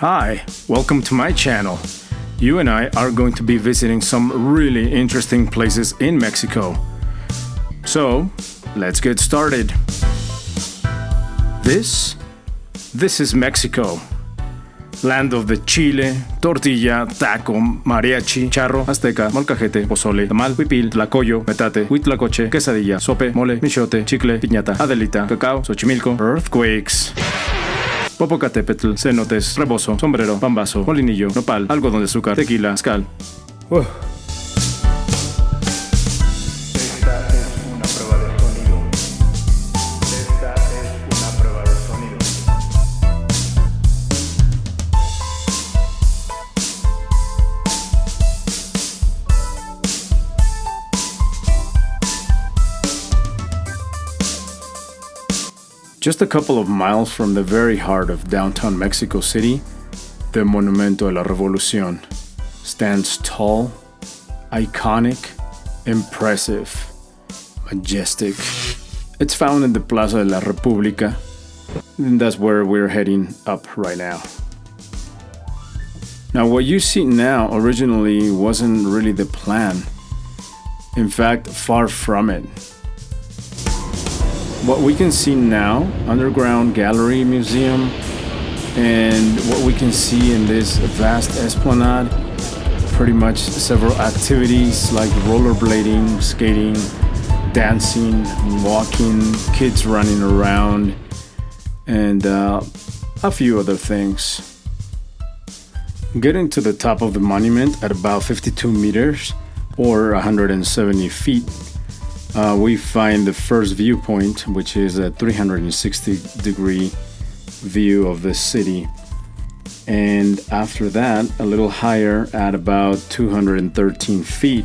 Hi, welcome to my channel. You and I are going to be visiting some really interesting places in Mexico. So, let's get started. This is Mexico. Land of the chile, tortilla, taco, mariachi, charro, azteca, molcajete, pozole, tamal, huipil, tlacoyo, metate, huitlacoche, quesadilla, sope, mole, michote, chicle, piñata, adelita, cacao, xochimilco, earthquakes, Popocatépetl, cenotes, rebozo, sombrero, pambazo, molinillo, nopal, algodón de azúcar, tequila, mezcal. Just a couple of miles from the very heart of downtown Mexico City, the Monumento de la Revolucion stands tall, iconic, impressive, majestic. It's found in the Plaza de la República, and that's where we're heading up right now. Now, what you see now originally wasn't really the plan. In fact, far from it. What we can see now, underground gallery museum, and what we can see in this vast esplanade, pretty much several activities like rollerblading, skating, dancing, walking, kids running around, and a few other things. Getting to the top of the monument at about 52 meters or 170 feet, we find the first viewpoint, which is a 360-degree view of the city. And after that, a little higher at about 213 feet,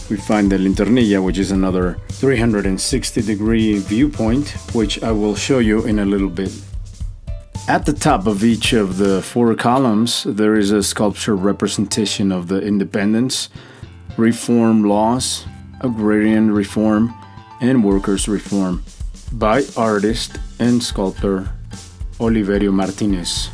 we find the Linternilla, which is another 360-degree viewpoint, which I will show you in a little bit. At the top of each of the four columns, there is a sculpture representation of the independence, reform laws, agrarian reform, and workers' reform by artist and sculptor Oliverio Martinez.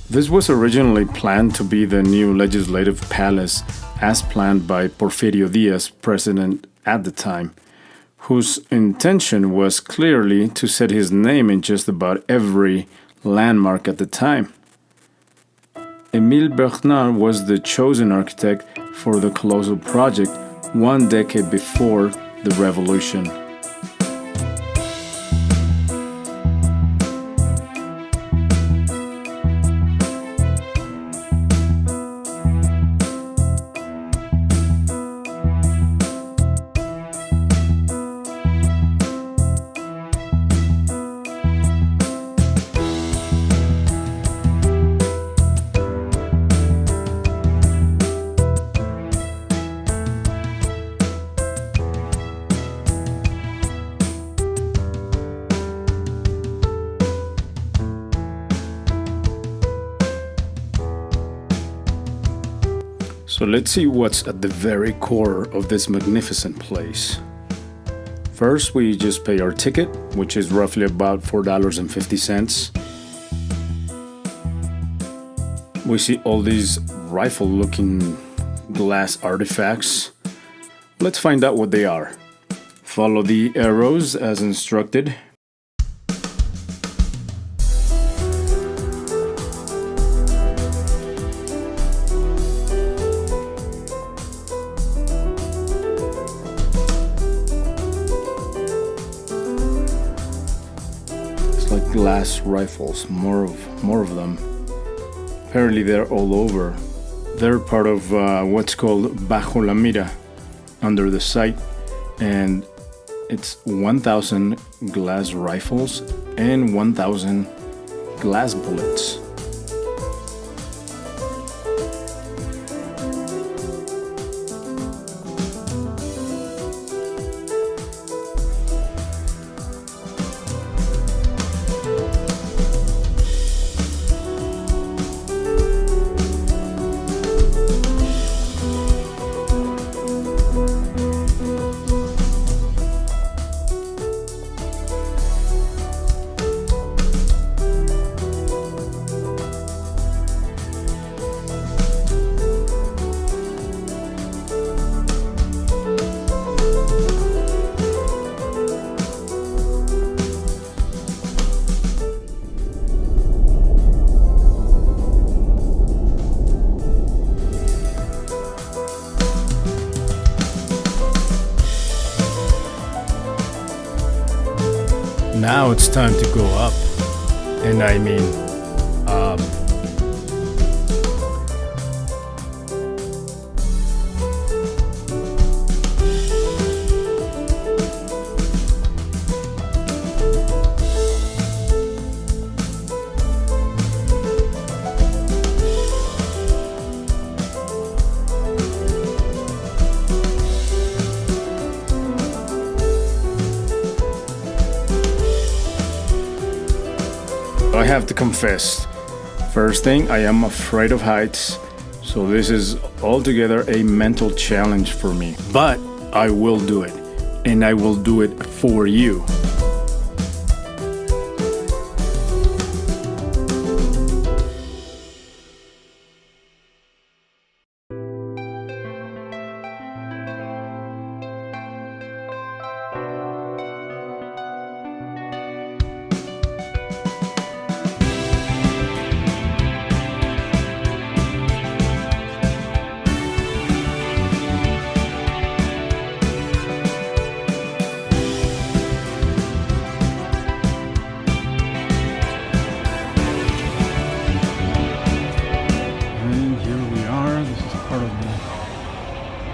This was originally planned to be the new legislative palace as planned by Porfirio Diaz, president at the time, whose intention was clearly to set his name in just about every landmark at the time. Émile Bernard was the chosen architect for the colossal project 1 decade before the Revolution. So let's see what's at the very core of this magnificent place. First, we just pay our ticket, which is roughly about $4.50. We see all these rifle-looking glass artifacts. Let's find out what they are. Follow the arrows as instructed. Like glass rifles, more of them. Apparently they're all over. They're part of what's called Bajo la Mira, under the sight, and it's 1,000 glass rifles and 1,000 glass bullets. Now it's time to go up. And I mean, I have to confess, first thing, I am afraid of heights, so this is altogether a mental challenge for me. But I will do it, and I will do it for you.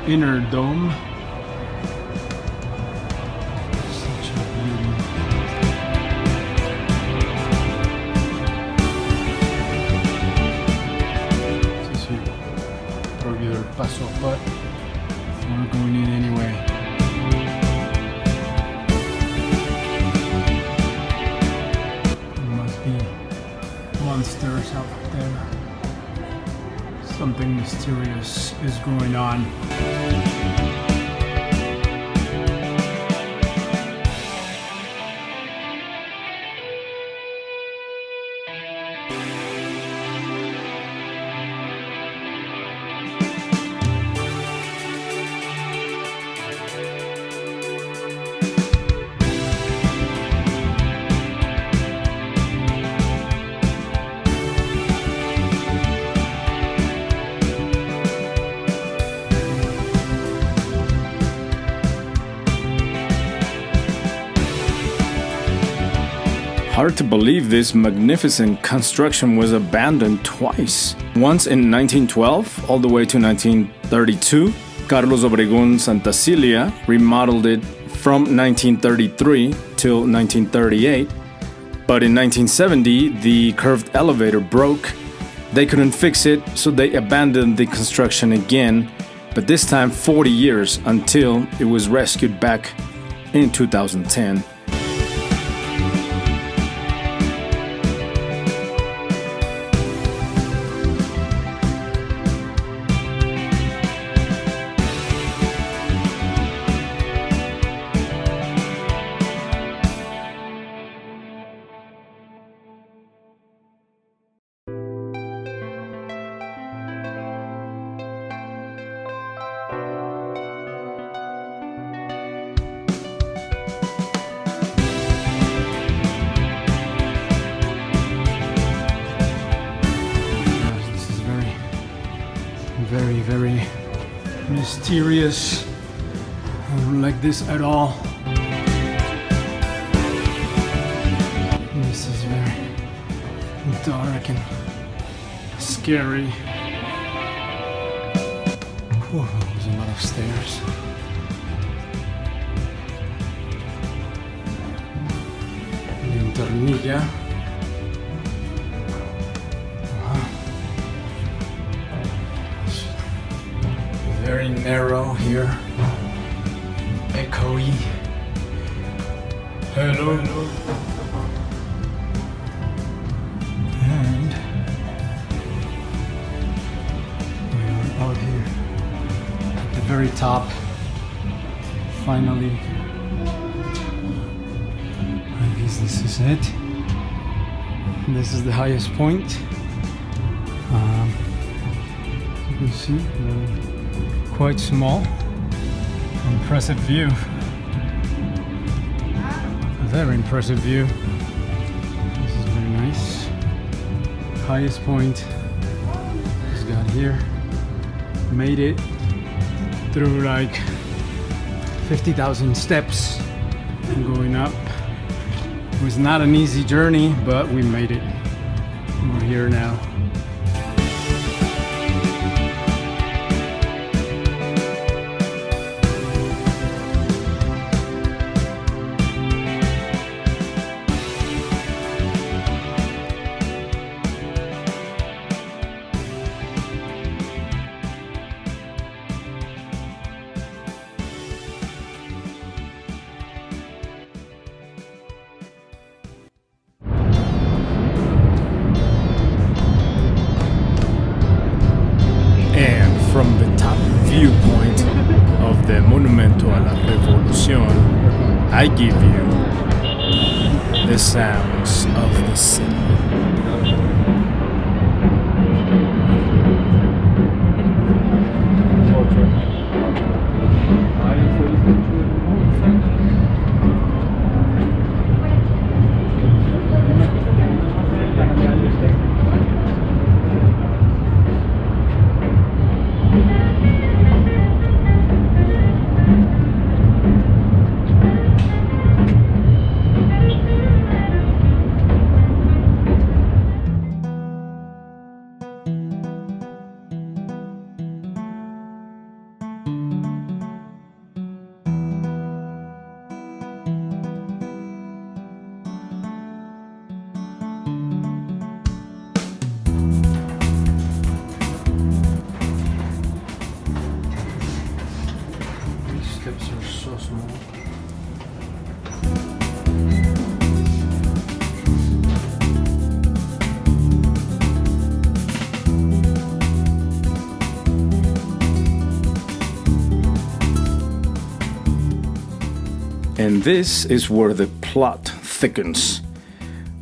Inner dome. Such a beauty. This is here. Regular paso, but we're going in anyway. There must be monsters out there. Something mysterious is going on. Hard to believe this magnificent construction was abandoned twice. Once in 1912, all the way to 1932, Carlos Obregón Santa Cilia remodeled it from 1933 till 1938. But in 1970, the curved elevator broke. They couldn't fix it, so they abandoned the construction again, but this time 40 years until it was rescued back in 2010. Very mysterious. I don't like this at all. This is very dark and scary. Whew, there's a lot of stairs. Tornilla. Very narrow here. Echoey. Hello. And we are out here at the very top. Finally. I guess this is it. This is the highest point. You can see. Quite small. Impressive view. A very impressive view. This is very nice. Highest point is got here. Made it through like 50,000 steps going up. It was not an easy journey, but we made it. We're here now. From the top viewpoint of the Monumento a la Revolución, I give you the sounds of the city. Steps are so small. And this is where the plot thickens.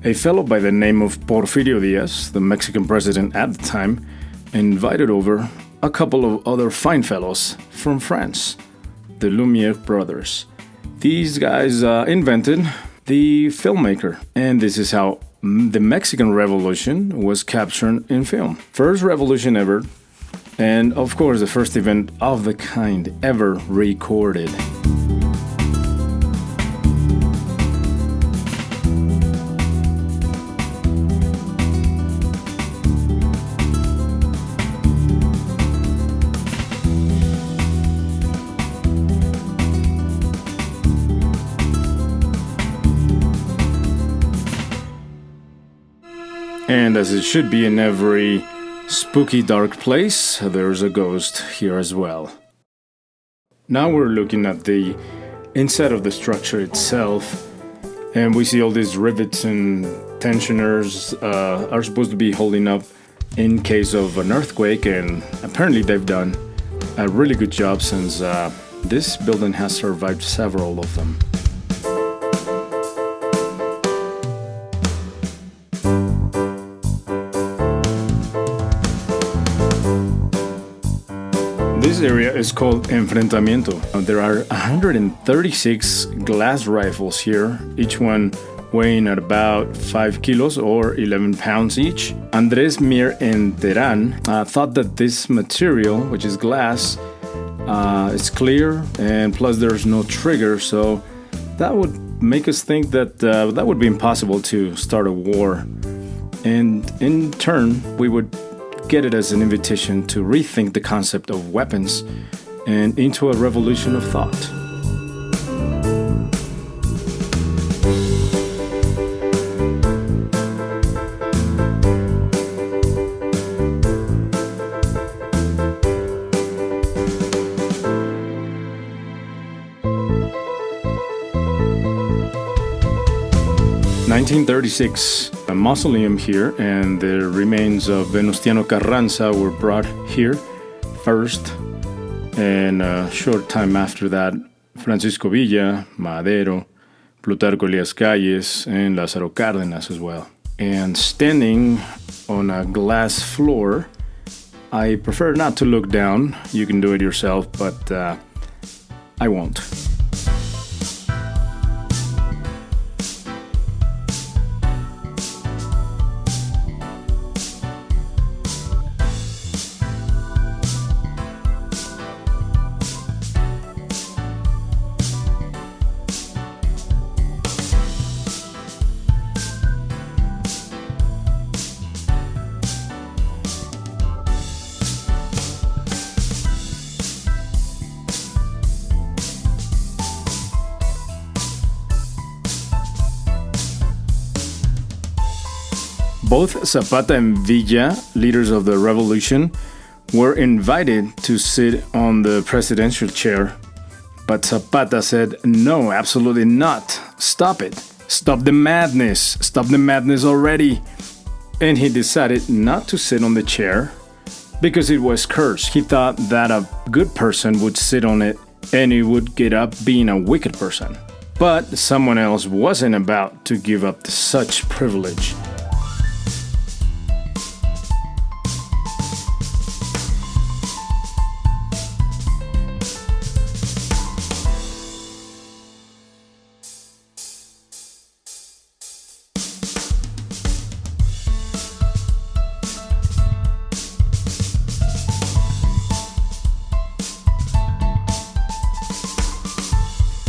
A fellow by the name of Porfirio Diaz, the Mexican president at the time, invited over a couple of other fine fellows from France, the Lumiere brothers. These guys invented the filmmaker, and this is how the Mexican Revolution was captured in film. First revolution ever, and of course the first event of the kind ever recorded. And as it should be in every spooky dark place, there's a ghost here as well. Now we're looking at the inside of the structure itself, and we see all these rivets and tensioners are supposed to be holding up in case of an earthquake, and apparently they've done a really good job since this building has survived several of them. This area is called Enfrentamiento. There are 136 glass rifles here, each one weighing at about 5 kilos or 11 pounds each. Andrés Mir and Terán thought that this material, which is glass, is clear, and plus there's no trigger, so that would make us think that that would be impossible to start a war. And in turn, we would get it as an invitation to rethink the concept of weapons and into a revolution of thought. (1936), a mausoleum here, and the remains of Venustiano Carranza were brought here first, and a short time after that, Francisco Villa, Madero, Plutarco Elías Calles, and Lázaro Cárdenas as well. And standing on a glass floor, I prefer not to look down. You can do it yourself, but I won't. Both Zapata and Villa, leaders of the revolution, were invited to sit on the presidential chair. But Zapata said, "No, absolutely not. Stop it. Stop the madness. Stop the madness already." And he decided not to sit on the chair because it was cursed. He thought that a good person would sit on it and he would get up being a wicked person. But someone else wasn't about to give up such privilege.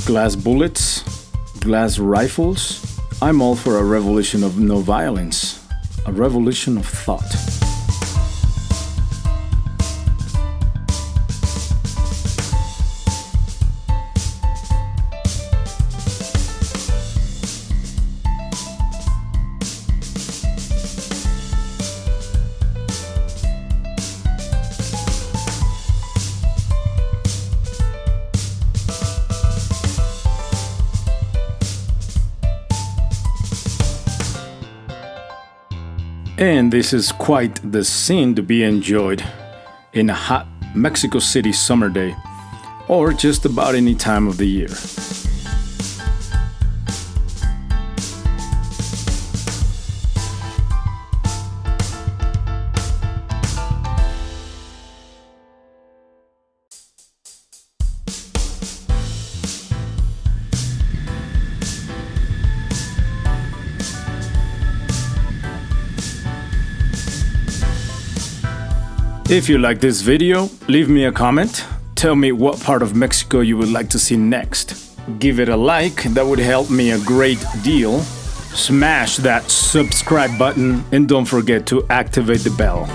Glass bullets, glass rifles. I'm all for a revolution of no violence, a revolution of thought. And this is quite the scene to be enjoyed in a hot Mexico City summer day, or just about any time of the year. If you like this video, leave me a comment. Tell me what part of Mexico you would like to see next. Give it a like, that would help me a great deal. Smash that subscribe button and don't forget to activate the bell.